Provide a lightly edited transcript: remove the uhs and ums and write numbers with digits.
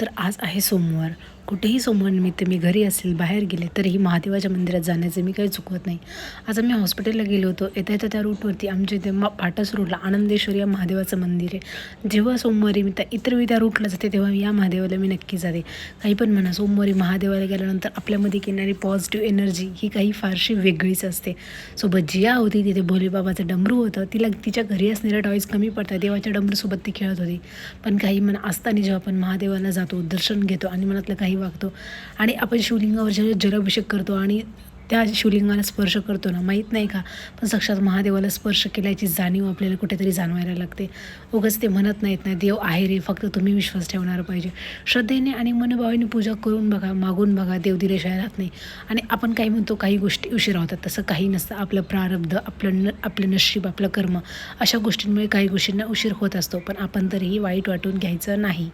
तर आज आहे सोमवार. कुठेही सोमवारनिमित्त मी घरी असेल, बाहेर गेले, तरीही महादेवाच्या मंदिरात जाण्याचं मी काही चुकवत नाही. आज आम्ही हॉस्पिटलला गेलो होतो. येता-येता त्या रूटवरती आमच्या इथे फाटस रोडला आनंदेश्वर या महादेवाचं मंदिर आहे. जेव्हा सोमवारी मी इतर वेळी त्या रूटला जाते, तेव्हा या महादेवाला मी नक्की जाते. काही पण म्हणा, सोमवारी महादेवाला गेल्यानंतर आपल्यामध्ये येणारी पॉझिटिव्ह एनर्जी ही काही फारशी वेगळीच असते. सोबत जिया होती, तिथे भोलेबाबाचं डमरू होतं. तिला तिच्या घरी असणाऱ्या टॉईज कमी पडतात. देवाच्या डमरूसोबत ती खेळत होती. पण काही म्हणा असताना जेव्हा आपण महादेवाला जातो, दर्शन घेतो आणि मनातलं काही वागतो आणि आपण शिवलिंगावर जेव्हा जलाभिषेक करतो आणि त्या शिवलिंगाला स्पर्श करतो ना, माहीत नाही का, पण साक्षात महादेवाला स्पर्श केल्याची जाणीव आपल्याला कुठेतरी जाणवायला लागते. उगाच ते म्हणत नाहीत ना, देव आहे रे, फक्त तुम्ही विश्वास ठेवणार पाहिजे. श्रद्धेने आणि मनभावाने पूजा करून बघा, मागून बघा, देव दिल्याशिवाय राहत नाही. आणि आपण काही म्हणतो काही गोष्टी उशिरा होतात, तसं काही नसतं. आपलं प्रारब्ध, आपलं नशीब, आपलं कर्म, अशा गोष्टींमुळे काही गोष्टींना उशीर होत असतो. पण आपण तरीही वाईट वाटून घ्यायचं नाही.